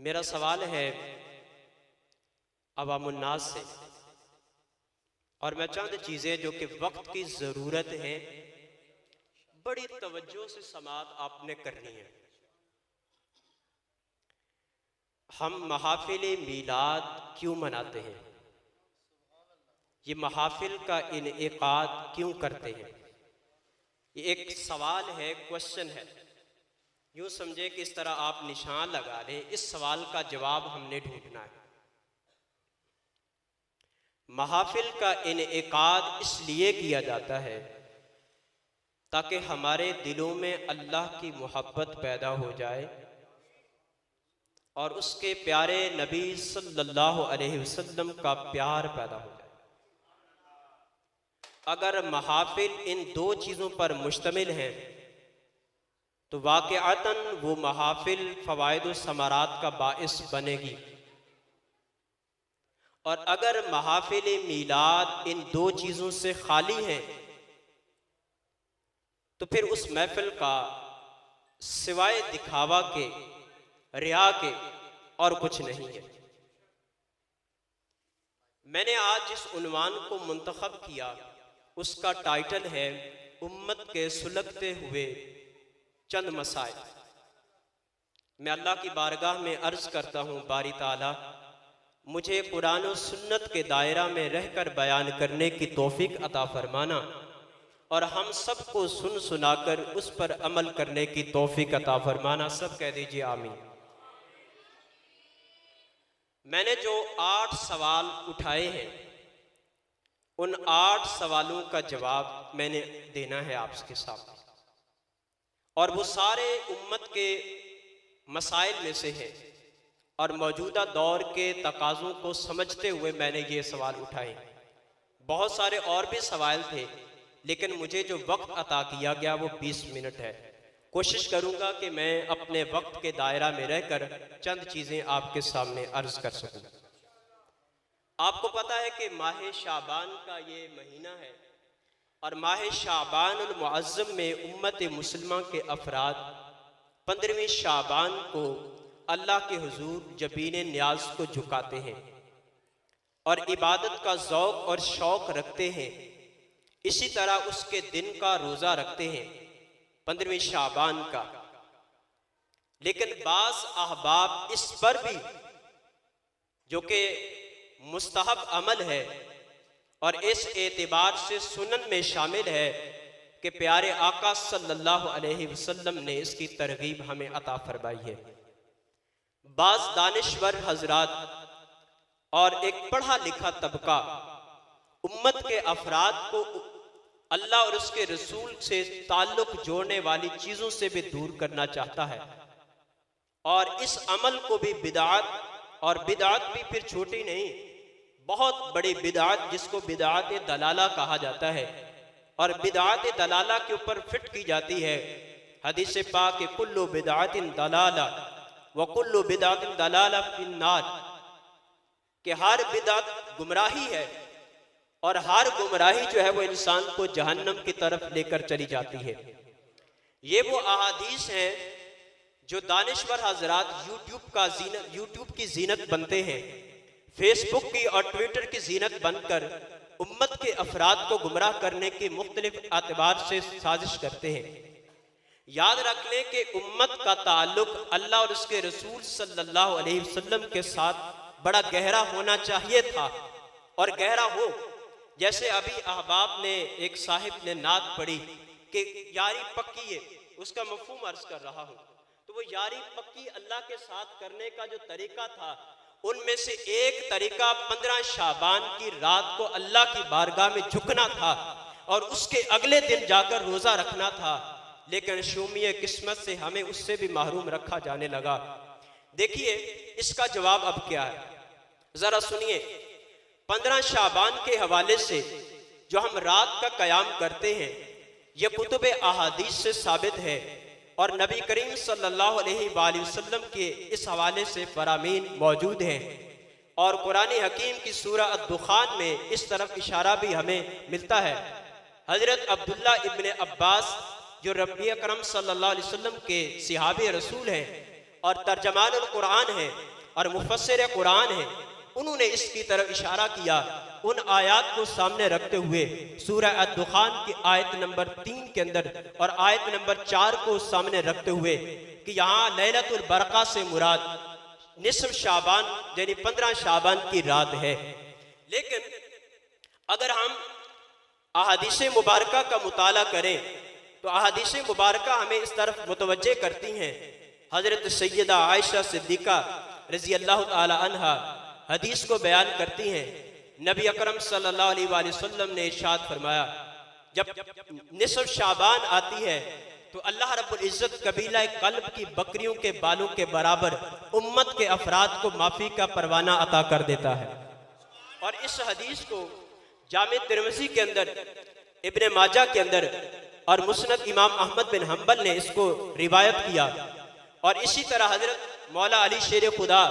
मेरा सवाल है अवामुन्नास से, और मैं चंद चीज़ें जो कि वक्त की ज़रूरत है बड़ी तवज्जो से समात आपने करनी है। हम महाफिल मीलाद क्यों मनाते हैं? ये महाफिल का इनेकाद क्यों करते हैं? ये एक सवाल है, क्वेश्चन है। यूँ समझे कि इस तरह आप निशान लगा लें, इस सवाल का जवाब हमने ढूंढना है। महाफिल का इनेकाद इसलिए किया जाता है ताकि हमारे दिलों में अल्लाह की मोहब्बत पैदा हो जाए और उसके प्यारे नबी सल्लल्लाहु अलैहि वसल्लम का प्यार पैदा हो जाए। अगर महाफिल इन दो चीज़ों पर मुश्तमिल हैं तो वाक़अतन वो महाफिल फ़वाइद व समारात का बाइस बनेगी, और अगर महाफिल मीलाद इन दो चीज़ों से खाली है तो फिर उस महफिल का सिवाय दिखावा के, रिया के और कुछ नहीं है। मैंने आज जिस उन्वान को मुंतखब किया उसका टाइटल है उम्मत के सुलगते हुए चंद मसाइल। मैं अल्लाह की बारगाह में अर्ज करता हूँ, बारी ताला मुझे कुरान और सुन्नत के दायरा में रहकर बयान करने की तौफीक अता फरमाना और हम सबको सुन सुनाकर उस पर अमल करने की तौफीक अता फरमाना। सब कह दीजिए आमीन। मैंने जो 8 सवाल उठाए हैं उन 8 सवालों का जवाब मैंने देना है आपके सामने, और वो सारे उम्मत के मसाइल में से हैं और मौजूदा दौर के तकाज़ों को समझते हुए मैंने ये सवाल उठाए। बहुत सारे और भी सवाल थे लेकिन मुझे जो वक्त अता किया गया वो 20 मिनट है। कोशिश करूंगा कि मैं अपने वक्त के दायरा में रहकर चंद चीज़ें आपके सामने अर्ज कर सकूं। आपको पता है कि माह शाबान का ये महीना है और माह शाबानुल मुअज़्ज़म में उम्मत मुस्लिमा के अफराद 15वीं शाबान को अल्लाह के हुजूर जबीन न्याज को झुकाते हैं और इबादत का ज़ौक़ और शौक़ रखते हैं। इसी तरह उसके दिन का रोज़ा रखते हैं 15वीं शाबान का। लेकिन बाज़ अहबाब इस पर भी, जो कि मुस्तहब अमल है और इस एतबार से सुनन में शामिल है कि प्यारे आका सल्लल्लाहु अलैहि वसल्लम ने इसकी तरगीब हमें अता फरमाई है। बाज़ दानिश्वर हजरात और एक पढ़ा लिखा तबका उम्मत के अफराद को अल्लाह और उसके रसूल से ताल्लुक जोड़ने वाली चीज़ों से भी दूर करना चाहता है, और इस अमल को भी बिदात, और बिदात भी फिर छोटी नहीं, बहुत बड़ी बिदात जिसको बिदात दलाला कहा जाता है, और बिदात दलाला के ऊपर फिट की जाती है हदीस पाक के कुल्लु बिदातिन दलाला व कुल्लु बिदातिन दलाला फिन्नार, कि हर बिदात गुमराही है और हर गुमराही जो है वो इंसान को जहन्नम की तरफ लेकर चली जाती है। ये वो अहादीस हैं जो दानिश्वर हजरात यूट्यूब की जीनत बनते हैं, फेसबुक की और ट्विटर की जीनत बनकर उम्मत के अफराद को गुमराह करने की मुख्तलिफ एतबार से साजिश करते हैं। याद रख लें कि उम्मत का ताल्लुक अल्लाह और उसके रसूल सल्लल्लाहु अलैहि वसल्लम के साथ बड़ा गहरा होना चाहिए था और गहरा हो। जैसे अभी अहबाब ने, एक साहिब ने नात पढ़ी कि यारी पक्की है, उसका मफहूम अर्ज कर रहा हूँ। तो वो यारी पक्की अल्लाह के साथ करने का जो तरीका था, उनमें से एक तरीका 15 शाबान की रात को अल्लाह की बारगाह में झुकना था और उसके अगले दिन जाकर रोज़ा रखना था। लेकिन शूमिय किस्मत से हमें उससे भी महरूम रखा जाने लगा। देखिए इसका जवाब अब क्या है, ज़रा सुनिए। 15 शाबान के हवाले से जो हम रात का क़याम करते हैं यह कुतुब अहादीस से साबित है और नबी करीम सल्लल्लाहु अलैहि वसल्लम के इस हवाले से फरामीन मौजूद हैं, और कुरान हकीम की सूरह अद-दुखान में इस तरफ इशारा भी हमें मिलता है। हज़रत अब्दुल्ला इब्न अब्बास जो रब्बी अकरम सल्लल्लाहु अलैहि वसल्लम के सिहाबे रसूल हैं, और तर्जमानुल कुरान हैं और मुफस्सिर कुरान हैं, उन्होंने इसकी तरफ इशारा किया उन आयत को सामने रखते हुए सूरह अद-दुखान की आयत नंबर 3 के अंदर और आयत नंबर 4 को सामने रखते हुए कि यहाँ लैलतुल बरका से मुराद निस्फ शाबान यानी 15 शाबान की रात है। लेकिन अगर हम अहादीस मुबारका का मुताला करें तो अहादीस मुबारका हमें इस तरफ मुतवज्जे करती हैं। हज़रत सैयदा आयशा सिद्दीक़ा रज़ी अल्लाह ताला अन्हा हदीस को बयान करती हैं, नबी अकरम सल्लल्लाहु अलैहि वसल्लम ने इरशाद फरमाया, जब निस्फ शाबान आती है तो अल्लाह रब्बुल इज़्ज़त कबीला कल्ब की बकरियों के बालों के बराबर उम्मत के अफराद को माफ़ी का परवाना अता कर देता है। और इस हदीस को जामे तिरमिज़ी के अंदर, इब्ने माजा के अंदर और मुस्नद इमाम अहमद बिन हम्बल ने इसको रिवायत किया। और इसी तरह हजरत मौला अली शेर खुदा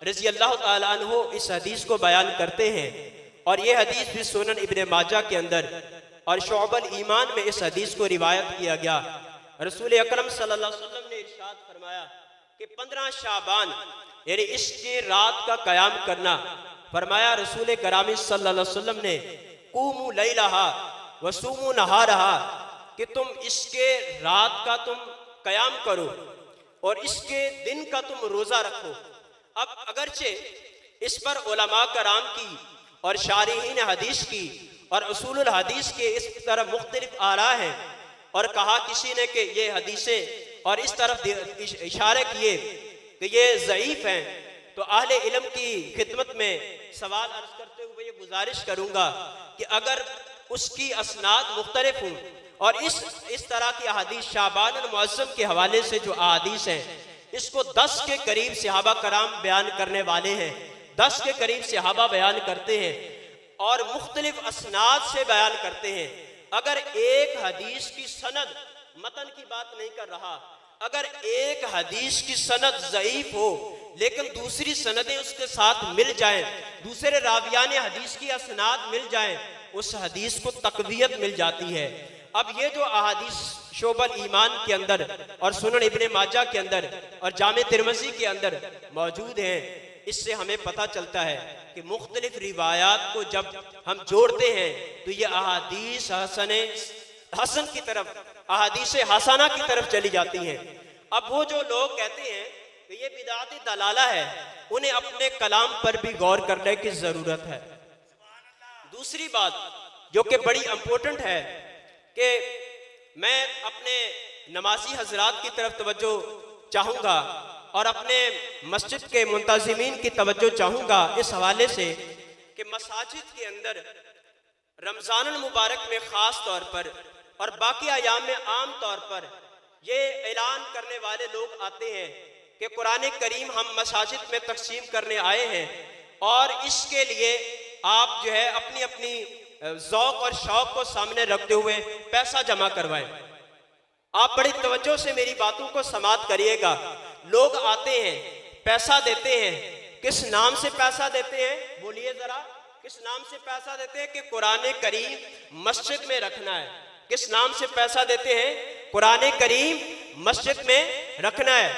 रज़ी अल्लाह ताला अन्हु इस हदीस को बयान करते हैं और ये हदीस भी सुनन इब्ने माजा के अंदर और शुअबुल ईमान में इस हदीस को रिवायत किया गया। रसूल अकरम सल्लल्लाहु अलैहि वसल्लम ने इरशाद फरमाया कि 15 शाबान यानी इसकी रात का क़याम करना, फरमाया रसूल करामी सल्लल्लाहु अलैहि वसल्लम ने कुमू लैलहा वसूमू नहारहा, कि तुम इसके रात का तुम क़याम करो और इसके दिन का तुम रोज़ा रखो। अब अगरचे इस पर उलमा कराम की और शारिहीन हदीस की और उसूलुल हदीस के इस तरह मुख्तलिफ आरा हैं और कहा किसी ने कि ये हदीसें और इस तरफ इशारे किए कि ये ज़ईफ़ हैं, तो अहले इल्म की खिदमत में सवाल अर्ज करते हुए ये गुजारिश करूँगा कि अगर उसकी असनाद मुख्तलिफ हों और इस तरह की अहादीस शाबानुल मुअज़्ज़म के हवाले से जो अहादीस हैं इसको 10 के करीब सहाबा कराम बयान करने वाले हैं, 10 के करीब सहाबा बयान करते हैं और मुख्तलिफ असनाद से बयान करते हैं। अगर एक हदीस की सनद, मतन की बात नहीं कर रहा, अगर एक हदीस की सनद ज़ईफ़ हो लेकिन दूसरी सनदें उसके साथ मिल जाएं, दूसरे रावियान हदीस की असनाद मिल जाएं, उस हदीस को तक़वियत मिल जाती है। अब ये जो अहादीस शोबल ईमान के अंदर और सुनन इब्ने माजा के अंदर और जामे तिरमिज़ी के अंदर मौजूद हैं, इससे हमें पता चलता है कि मुख्तलिफ रिवायात को जब हम जोड़ते हैं तो ये अहादीस हसन की तरफ, अहादीस हसना की तरफ चली जाती हैं। अब वो जो लोग कहते हैं कि ये बिदाती दलाला है, उन्हें अपने कलाम पर भी गौर करने की ज़रूरत है। दूसरी बात जो कि बड़ी इम्पोर्टेंट है कि मैं अपने नमाजी हजरात की तरफ तवज्जो चाहूँगा और अपने मस्जिद के मुंतज़िमीन की तवज्जो चाहूँगा इस हवाले से कि मसाजिद के अंदर रमज़ानुल मुबारक में ख़ास तौर पर और बाकी अयाम में आम तौर पर ये ऐलान करने वाले लोग आते हैं कि कुरान करीम हम मसाजिद में तकसीम करने आए हैं और इसके लिए आप जो है अपनी अपनी ज़ौक़ और शौक़ को सामने रखते हुए पैसा जमा करवाएं। आप बड़ी तवज्जो से मेरी बातों को समाअत करिएगा। लोग आते हैं, पैसा देते हैं, किस नाम से पैसा देते हैं बोलिए ज़रा, किस नाम से पैसा देते हैं कि कुरान करीम मस्जिद में रखना है। किस नाम से पैसा देते हैं? कुरान करीम मस्जिद में रखना है।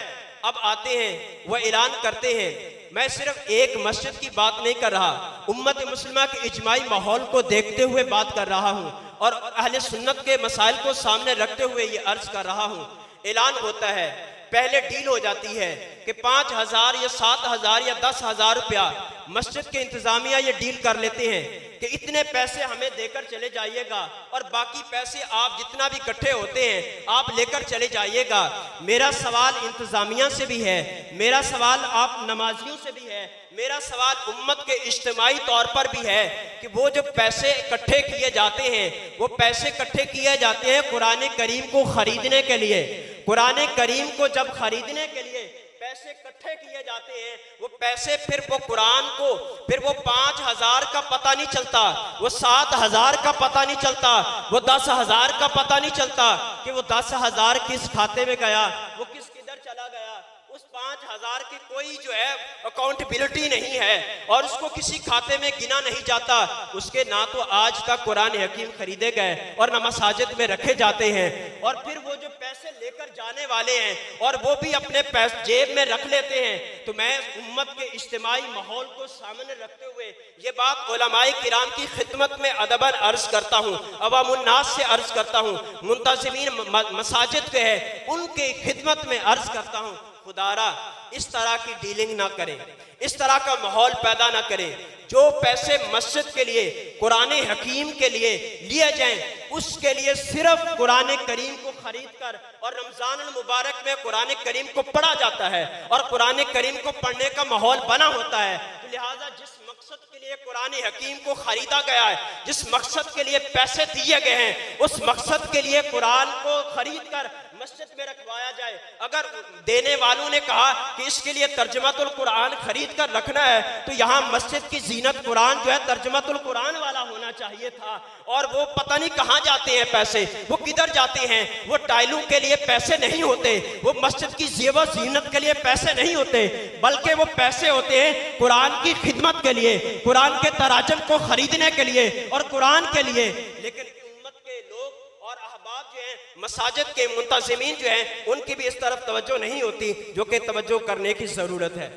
अब आते हैं वह ऐलान करते हैं, मैं सिर्फ एक मस्जिद की बात नहीं कर रहा, उम्मत मुस्लिमा के इजमाई माहौल को देखते हुए बात कर रहा हूँ और अहले सुन्नत के मसाइल को सामने रखते हुए ये अर्ज कर रहा हूँ। ऐलान होता है, पहले डील हो जाती है कि 5,000 या 7,000 या 10,000 रुपया मस्जिद के इंतजामिया ये डील कर लेते हैं कि इतने पैसे हमें देकर चले जाइएगा और बाकी पैसे आप जितना भी इकट्ठे होते हैं आप लेकर चले जाइएगा। मेरा सवाल इंतजामिया से भी है, मेरा सवाल आप नमाजियों से भी है, मेरा सवाल उम्मत के इज्तिमाई तौर पर भी है कि वो जो पैसे इकट्ठे किए जाते हैं वो पैसे इकट्ठे किए जाते हैं कुरान करीम को खरीदने के लिए। कुरान करीम को जब खरीदने के लिए पैसे इकट्ठे किए जाते हैं, वो पैसे फिर वो कुरान को फिर वो 5,000 का पता नहीं चलता, वो 7,000 का पता नहीं चलता, वो 10,000 का पता नहीं चलता कि वो 10,000 किस खाते में गया, वो किधर चला गया। उस 5,000 की कोई जो है अकाउंटेबिलिटी नहीं है और उसको किसी खाते में गिना नहीं जाता। उसके ना तो आज तक कुरान हकीम खरीदे गए और ना मसाजिद में रखे जाते हैं। और फिर वो जो पैसे लेकर जाने वाले हैं और वो भी अपने पैसे जेब में रख लेते हैं। तो मैं उम्मत के इज्तिमाई माहौल को सामने रखते हुए ये बात उलमाए किराम की खिदमत में अदबन अर्ज करता हूँ, अवामुन्नास से अर्ज करता हूँ, मुंतज़िमीन मसाजिद के हैं उनके खिदमत में अर्ज करता हूँ, खुदारा इस तरह की डीलिंग ना करें, इस तरह का माहौल पैदा ना करें। जो पैसे मस्जिद के लिए, कुरान हकीम के लिए लिए जाएं, उसके लिए सिर्फ कुरान करीम को खरीद कर, और रमजान मुबारक में कुरान करीम को पढ़ा जाता है और कुरान करीम को पढ़ने का माहौल बना होता है। तो लिहाजा जिस मकसद के लिए कुरान हकीम को खरीदा गया है, जिस मकसद के लिए पैसे दिए गए हैं, उस मकसद के लिए कुरान को खरीद कर मस्जिद में रखवाया जाए। अगर देने वालों ने कहा कि इसके लिए तर्जुमातुल कुरान खरीद कर रखना है, तो यहाँ मस्जिद की जीनत कुरान जो है तर्जुमातुल कुरान वाला होना चाहिए था। और वो पता नहीं कहाँ जाते हैं पैसे, वो किधर जाते हैं। वो टाइलों के लिए पैसे नहीं होते, वो मस्जिद की जेवर जीनत के लिए पैसे नहीं होते, बल्कि वो पैसे होते हैं कुरान की खिदमत के लिए, कुरान के तराजम को खरीदने के लिए और कुरान के लिए। लेकिन उम्मत के लोग और अहबाब जो हैं, मसाजिद के मुंतज़िमीन जो हैं, उनकी भी इस तरफ तवज्जो नहीं होती, जो कि तवज्जो करने की ज़रूरत है।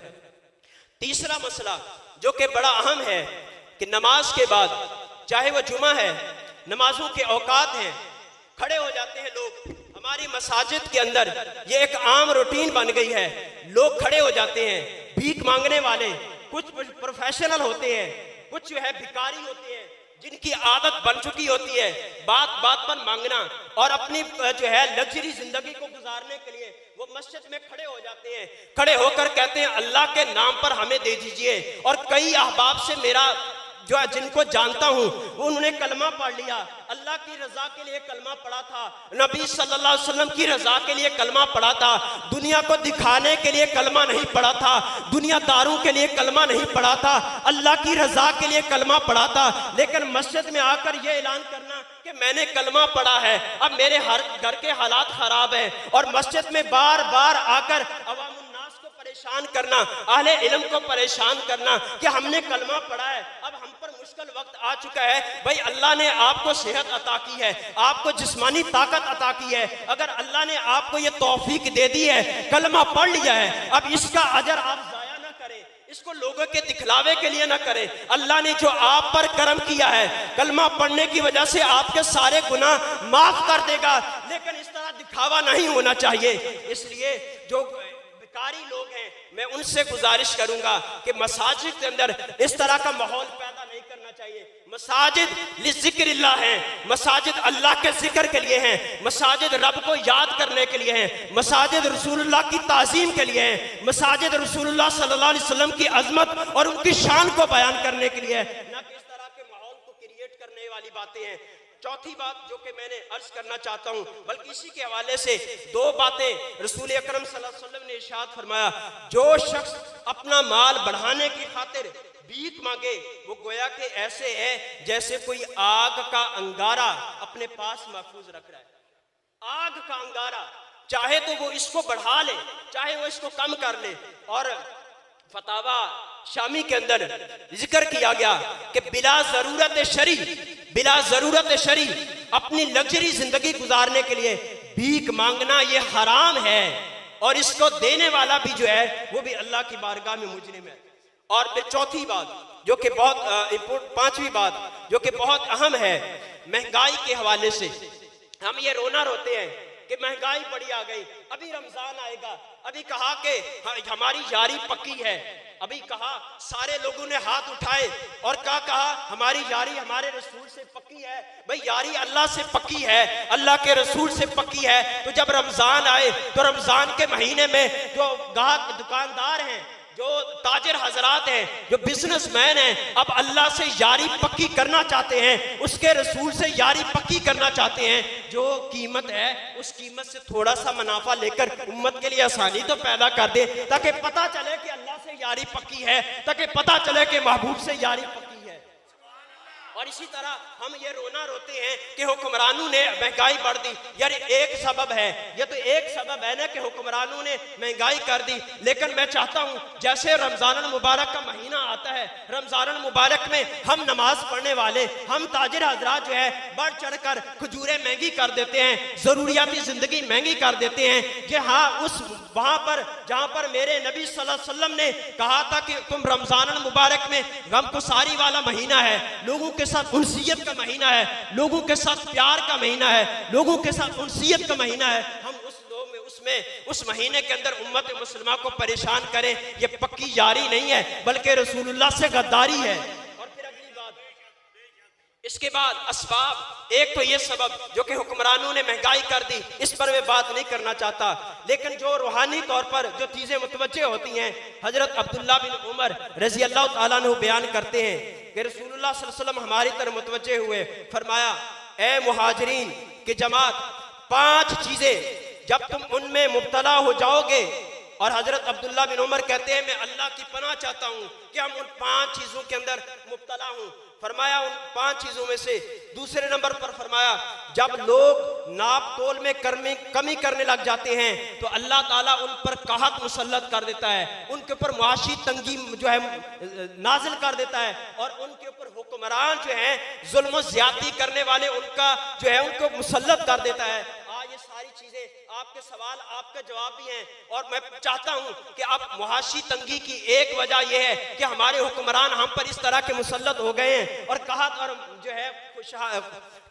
तीसरा मसला जो कि बड़ा अहम है कि नमाज के बाद, चाहे वह जुमा है, नमाजों के औकात हैं, खड़े हो जाते हैं लोग। हमारी मसाजिद के अंदर ये एक आम रूटीन बन गई है, लोग खड़े हो जाते हैं। भीख मांगने वाले कुछ प्रोफेशनल होते हैं, कुछ जो है भिखारी होते हैं, जिनकी आदत बन चुकी होती है बात बात पर मांगना, और अपनी जो है लग्जरी जिंदगी को गुजारने के लिए वो मस्जिद में खड़े हो जाते हैं। खड़े होकर कहते हैं अल्लाह के नाम पर हमें दे दीजिए। और कई अहबाब से मेरा जो है, जिनको जानता हूं, उन्होंने कलमा पढ़ लिया, अल्लाह की रजा के लिए कलमा पढ़ा था, नबी सल्लल्लाहु अलैहि वसल्लम की रजा के लिए कलमा पढ़ा था, दुनिया को दिखाने के लिए कलमा नहीं पढ़ा था, दुनियादारों के लिए कलमा नहीं पढ़ा था, अल्लाह की रजा के लिए कलमा पढ़ा था। लेकिन मस्जिद में आकर यह ऐलान करना कि मैंने कलमा पढ़ा है, अब मेरे हर घर के हालात खराब हैं, और मस्जिद में बार बार आकर अवाम परेशान करना, अहले इल्म को परेशान करना कि हमने कलमा पढ़ा है, अब हम पर मुश्किल वक्त आ चुका है। भाई अल्लाह ने आपको सेहत अता की है, आपको जिस्मानी ताकत अता की है, अगर अल्लाह ने आपको ये तौफीक दे दी है, कलमा पढ़ लिया है, अब इसका अजर आप जाया ना करें, इसको लोगों के दिखलावे के लिए ना करें। अल्लाह ने जो आप पर करम किया है, कलमा पढ़ने की वजह से आपके सारे गुनाह माफ कर देगा, लेकिन इस तरह दिखावा नहीं होना चाहिए। इसलिए जो कारी लोग हैं, मैं उनसे गुजारिश करूंगा कि मसाजिद के अंदर इस तरह का माहौल पैदा नहीं करना चाहिए। मसाजिद लिज़िक्रिल्लाह हैं, मसाजिद अल्लाह के जिक्र के लिए हैं, मसाजिद रब को याद करने के लिए हैं, मसाजिद रसूलुल्लाह की ताज़ीम के लिए हैं, मसाजिद रसूलुल्लाह सल्लल्लाहु अलैहि वसल्लम की अजमत और उनकी शान को बयान करने के लिए है, ना कि इस तरह के माहौल को क्रिएट करने वाली बातें हैं। चौथी बात जो कि मैंने अर्ज करना चाहता हूं, बल्कि इसी के हवाले से दो बातें रसूल अकरम सल्लल्लाहु अलैहि वसल्लम ने इरशाद फरमाया, जो शख्स अपना माल बढ़ाने की खातिर भीख मांगे, वो गोया के ऐसे है जैसे कोई आग का अंगारा अपने पास महफूज रख रहा है। आग का अंगारा, चाहे तो वो इसको बढ़ा ले, चाहे वो इसको कम कर ले। और फतावा शामी के अंदर जिक्र किया गया कि बिला जरूरत शरी अपनी लग्जरी जिंदगी गुजारने के लिए भीख मांगना ये हराम है, और इसको देने वाला भी जो है वो भी अल्लाह की बारगाह में मुजरिम है। और फिर चौथी बात जो कि बहुत पांचवी बात जो कि बहुत अहम है, महंगाई के हवाले से हम ये रोना रोते हैं कि महंगाई बड़ी आ गई, अभी रमजान आएगा, अभी कहा कि हमारी यारी पक्की है, अभी कहा सारे लोगों ने हाथ उठाए और क्या कहा हमारी यारी हमारे रसूल से पक्की है। भाई यारी अल्लाह से पक्की है, अल्लाह के रसूल से पक्की है। तो जब रमजान आए तो रमजान के महीने में जो गाहक दुकानदार हैं, जो ताजिर हजरात हैं, जो बिजनेसमैन हैं, अब अल्लाह से यारी पक्की करना चाहते हैं, उसके रसूल से यारी पक्की करना चाहते हैं। जो कीमत है उस कीमत से थोड़ा सा मुनाफा लेकर उम्मत के लिए आसानी तो पैदा कर दे, ताकि पता चले कि अल्लाह से यारी पक्की है, ताकि पता चले कि महबूब से यारी पक्की है। और इसी तरह हम ये रोना रोते हैं कि हुक्मरानों ने महंगाई बढ़ दी। यार एक सबब है, ये तो एक सबब है ना कि हुक्मरानों ने महंगाई कर दी। लेकिन मैं चाहता हूँ जैसे रमजान मुबारक का महीना आता है, रमजान मुबारक में हम नमाज पढ़ने वाले, हम ताजिर हजरात जो है बढ़ चढ़ कर खजूरें महंगी कर देते हैं, जरूरियाती जिंदगी महंगी कर देते हैं कि हाँ उस वहां पर जहां पर मेरे नबी सल्लल्लाहु अलैहि वसल्लम ने कहा था कि तुम रमजान मुबारक में गमगुसारी वाला महीना है, लोगों के साथ उनसियत का महीना है, लोगों के साथ प्यार का महीना है, लोगों के साथ उनसियत का महीना है, हम उस महीने के अंदर उम्मत मुसलमान को परेशान करें, ये पक्की यारी नहीं है बल्कि रसूलुल्लाह से गद्दारी है। और फिर अगली बात, इसके बाद असबाब, एक तो ये सबब जो कि हुक्मरानों ने महंगाई कर दी, इस पर मैं बात नहीं करना चाहता। लेकिन जो रूहानी तौर पर जो चीजें मुतवज्जे होती हैं, हजरत अब्दुल्ला बिन उमर रजी अल्लाह तआला अन्हु बयान करते हैं कि रसूलुल्लाह सल्लल्लाहु अलैहि वसल्लम हमारी तरफ मुतवज्जे हुए, फरमाया ए मुहाजिरीन की जमात, 5 चीजें जब तुम उनमें मुब्तला हो जाओगे, और हजरत अब्दुल्ला बिन उमर कहते हैं मैं अल्लाह की पनाह चाहता हूं कि हम उन 5 चीजों के अंदर मुब्तला हूं। फरमाया उन 5 चीजों में से दूसरे नंबर पर फरमाया जब लोग नाप तोल में कमी करने लग जाते हैं तो अल्लाह ताला उन पर कहत मुसल्लत कर देता है, उनके ऊपर मुआशी तंगी जो है नाजिल कर देता है, और उनके ऊपर हुक्मरान जो है जुल्म ज्यादती करने वाले उनका जो है उनको मुसल्लत कर देता है। आज ये सारी चीजें आपके सवाल आपका जवाब भी हैं, और मैं चाहता हूं कि आप मुआशी तंगी की एक वजह यह है कि हमारे हुक्मरान हम पर इस तरह के मुसल्लत हो गए हैं, और कहत और जो है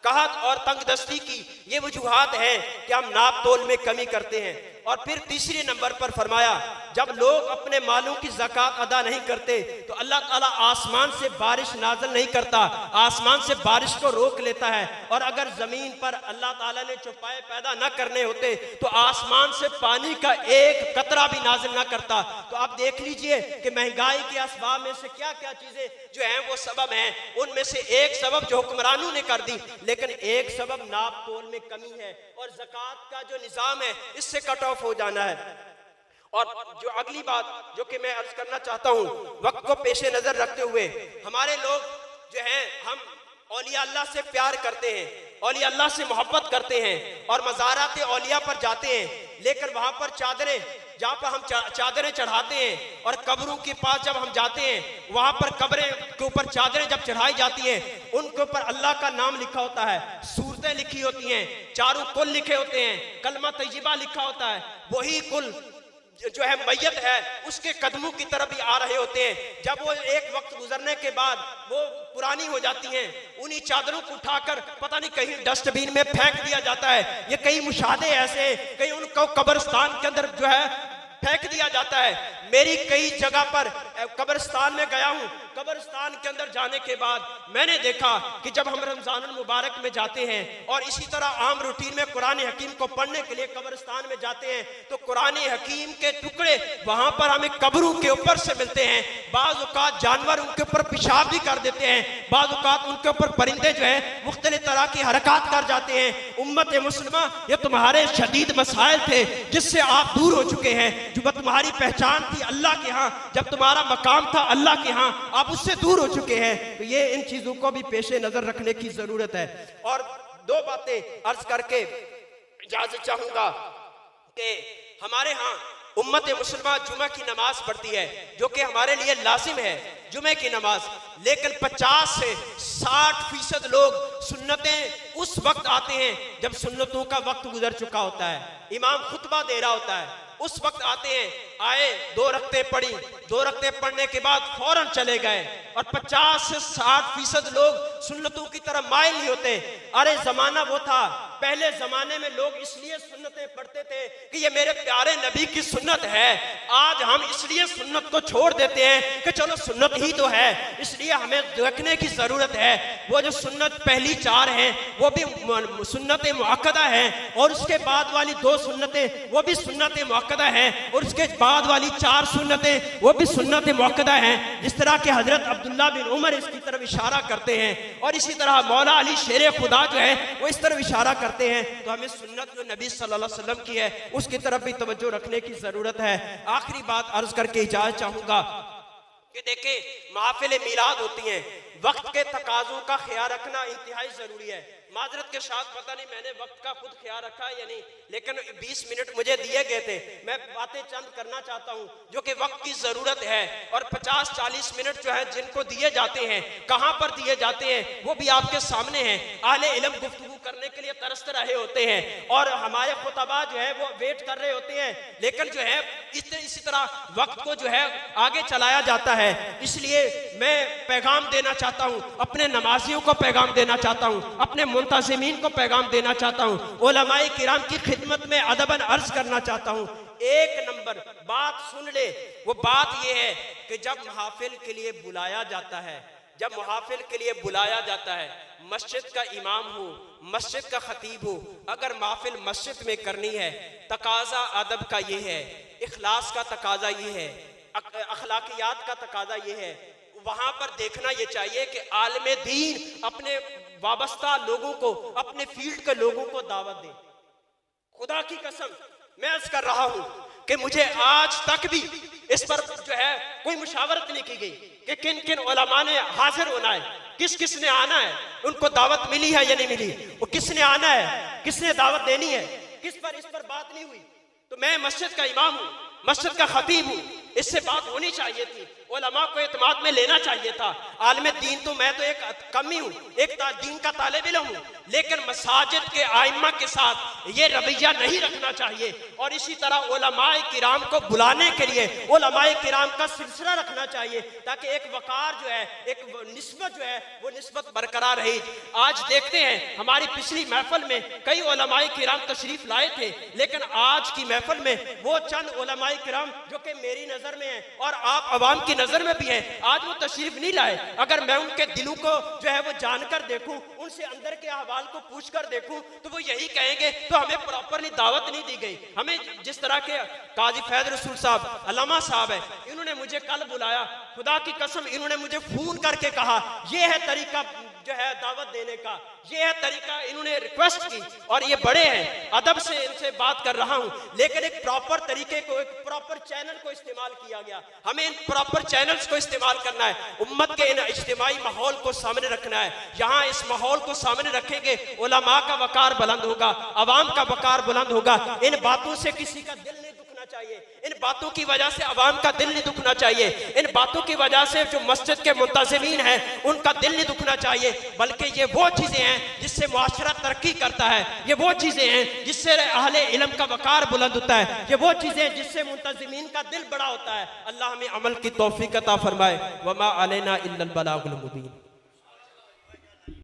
कहत और तंगदस्ती की ये वजूहात है कि हम नाप तोल में कमी करते हैं। और फिर तीसरे नंबर पर फरमाया जब लोग अपने मालों की ज़कात अदा नहीं करते तो अल्लाह ताला आसमान से बारिश नाज़िल नहीं करता, आसमान से बारिश को रोक लेता है, और अगर ज़मीन पर अल्लाह ताला ने चौपाए पैदा न करने होते तो आसमान से पानी का एक कतरा भी नाज़िल न करता। तो आप देख लीजिए कि महंगाई के असबाब में से क्या क्या चीज़ें जो हैं वो सबब हैं, उनमें से एक सबब जो हुक्मरानों ने कर दी, लेकिन एक सबब नाप तोल में कमी है, और ज़कात का जो निज़ाम है इससे कट ऑफ हो जाना है। और जो अगली बात जो कि मैं अर्ज करना चाहता हूँ, वक्त को पेशे नजर रखते हुए, हमारे लोग जो हैं हम औलिया अल्लाह से प्यार करते हैं, औलिया अल्लाह से मोहब्बत करते हैं, और मज़ारात औलिया पर जाते हैं, लेकिन वहां पर चादरें जहाँ पर हम चादरें चढ़ाते हैं, और कब्रों के पास जब हम जाते हैं वहां पर कब्रें के ऊपर चादरें जब चढ़ाई जाती हैं, उनके ऊपर अल्लाह का नाम लिखा होता है, सूरतें लिखी होती हैं, चारों कुल लिखे होते हैं, कलमा तय्यबा लिखा होता है, वही कुल जो है मैयत है उसके कदमों की तरफ भी आ रहे होते हैं। जब वो एक वक्त गुजरने के बाद वो पुरानी हो जाती हैं, उन्हीं चादरों को उठाकर पता नहीं कहीं डस्टबिन में फेंक दिया जाता है। ये कई मुशाहदे ऐसे, कहीं उनको कब्रिस्तान के अंदर जो है फेंक दिया जाता है। मेरी कई जगह पर कब्रिस्तान में गया हूँ, कब्रिस्तान के अंदर जाने के बाद मैंने देखा कि जब हम रमजान मुबारक में जाते हैं और इसी तरह आम रूटीन में कुरान हकीम को पढ़ने के लिए कब्रिस्तान में जाते हैं तो कुरान हकीम के टुकड़े वहां पर हमें कब्रों के ऊपर से मिलते हैं। बाज़ औक़ात जानवर उनके ऊपर पेशाब भी कर देते हैं, बाज़ औक़ात उनके ऊपर परिंदे जो है मुख्तलिफ तरह की हरकत कर जाते हैं। उम्मत मुस्लिमा, ये तुम्हारे शदीद मसाइल थे जिससे आप दूर हो चुके हैं। जो तुम्हारी पहचान थी अल्लाह के यहाँ, जब तुम्हारा मकाम था अल्लाह के यहाँ, आप उससे दूर हो चुके हैं। तो ये इन चीजों को भी पेशे नजर रखने की जरूरत है। और 2 बातें अर्ज करके इजाजत चाहूंगा कि हमारे यहाँ उम्मत मुसलमान जुमा की नमाज पढ़ती है जो कि हमारे लिए लाजिम है जुमे की नमाज, लेकिन 50 से 60% लोग सुन्नतें उस वक्त आते हैं जब सुन्नतों का वक्त गुजर चुका होता है, इमाम खुतबा दे रहा होता है, उस वक्त आते हैं, आए 2 रकतें पढ़ी, 2 रकतें पढ़ने के बाद फौरन चले गए। और 50 से 60% लोग सुन्नतों की तरफ माइल नहीं होते। अरे जमाना वो था, पहले जमाने में लोग इसलिए सुन्नतें पढ़ते थे कि ये मेरे प्यारे नबी की सुन्नत है। आज हम इसलिए सुन्नत को छोड़ देते हैं कि चलो सुन्नत ही तो है, इसलिए हमें देखने की जरूरत है। वो जो सुन्नत पहली 4 हैं वो भी सुन्नतें मुअक्कदा हैं, और उसके बाद वाली 2 सुन्नतें वो भी सुन्नतें मुअक्कदा हैं, और उसके बाद वाली 4 सुन्नतें वो भी सुन्नतें मुअक्कदा हैं। जिस तरह के हजरत अब्दुल्ला बिन उमर इसकी तरफ इशारा करते हैं, और इसी तरह मौला अली शेर खुदा जो है वो इस तरफ इशारा करते हैं। तो हमें सुन्नत जो नबी सल्लल्लाहु अलैहि वसल्लम की है उसकी तरफ भी तवज्जो रखने की जरूरत है। आखिरी बात अर्ज करके इजाजत चाहूंगा कि देखें, महफिल मीलाद होती हैं, वक्त के तकाजों का ख्याल रखना इंतहाई ज़रूरी है। माजरत के साथ पता नहीं मैंने वक्त का खुद ख्याल रखा है या नहीं, लेकिन 20 मिनट मुझे दिए गए थे। मैं बातें चंद करना चाहता हूँ जो कि वक्त की ज़रूरत है। और 50-40 मिनट जो है जिनको दिए जाते हैं, कहाँ पर दिए जाते हैं वो भी आपके सामने हैं। आले इल्म गुफ्तगू करने के लिए तरस रहे होते हैं और हमारे खुतबा जो है वो वेट कर रहे होते हैं, लेकिन जो है इसी तरह वक्त को जो है आगे चलाया जाता है। इसलिए मैं पैगाम देना चाहता हूँ, अपने नमाजियों को पैगाम देना चाहता हूँ, अपने मुंतज़िमीन को पैगाम देना चाहता हूँ, उलमाए किराम की खिदमत में अदबन अर्ज करना चाहता हूँ। एक नंबर बात सुन ले, वो बात ये है कि जब महफिल के लिए बुलाया जाता है, जब महफिल के लिए बुलाया जाता है, मस्जिद का इमाम हो, मस्जिद का खतीब हो, अगर महफिल मस्जिद में करनी है, तकाजा अदब का ये है, इखलास का तकाजा ये है, अखलाकियात का तकाजा ये है। वहां पर देखना ये चाहिए कि आलिम दीन अपने वाबस्ता लोगों को, अपने फील्ड के लोगों को दावत दे। खुदा की कसम मैं अर्ज कर रहा हूं कि मुझे आज तक भी इस पर जो है कोई मुशावरत नहीं की गई कि किन किन उलमा ने हाजिर होना है, किस किस ने आना है, उनको दावत मिली है या नहीं मिली, वो किसने आना है, किसने दावत देनी है, किस पर इस पर बात नहीं हुई। तो मैं मस्जिद का इमाम हूँ, मस्जिद का खतीब हूँ, इससे बात होनी चाहिए थी, उलमा को एतमाद में लेना चाहिए था। आलिम दीन तो मैं तो एक कमी हूँ, एक दीन का तालिब इल्म हूँ, लेकिन मसाजिद के आइम्मा के साथ ये रवैया नहीं रखना चाहिए। और इसी तरह उलमाए किराम को बुलाने के लिए उलमाए किराम का सिलसिला रखना चाहिए, ताकि एक वकार जो है, एक निस्बत जो है वो निस्बत बरकरार रही। आज देखते हैं हमारी पिछली महफिल में कई उलमाए किराम तशरीफ लाए थे, लेकिन आज की महफिल में वो चंद उलमाए किराम जो कि मेरी नजर में है और आप अवाम की नजर में भी है, आज वो तशरीफ नहीं लाए। अगर मैं उनके दिलों को जो है वो जानकर देखूं, उनसे अंदर के अहवाल को पूछ कर देखूं, तो वो यही कहेंगे तो हमें प्रॉपरली दावत नहीं दी गई। हमें जिस तरह के काजी फैज रसूल साहब अल्लामा साहब है, इन्होंने मुझे कल बुलाया, खुदा की कसम इन्होंने मुझे फोन करके कहा ये है तरीका जो है दावत देने का, ये है तरीका, इन्होंने रिक्वेस्ट की। और ये बड़े हैं, अदब से इनसे बात कर रहा हूं, लेकिन एक प्रॉपर तरीके को, एक प्रॉपर चैनल को इस्तेमाल किया गया। हमें इन प्रॉपर चैनल्स को इस्तेमाल करना है, उम्मत के इन इज्तिमाई माहौल को सामने रखना है। यहाँ इस माहौल को सामने रखेंगे, उलमा का वकार बुलंद होगा, अवाम का वकार बुलंद होगा। इन बातों से किसी का दिल नहीं दुखना चाहिए, इन बातों की वजह से अवाम का दिल नहीं दुखना चाहिए, इन बातों की वजह से जो मस्जिद के मुंतज़िमीन हैं उनका दिल नहीं दुखना चाहिए। बल्कि ये वो चीजें हैं जिससे मुआशरा तरक्की करता है, ये वो चीजें हैं जिससे अहले इल्म का वकार बुलंद होता है, ये वो चीजें जिससे मुंतज़िमीन का दिल बड़ा होता है। अल्लाह हमें अमल की तौफीक अता फरमाए। वमा अलैना इल्लल बलागुल मुबीन।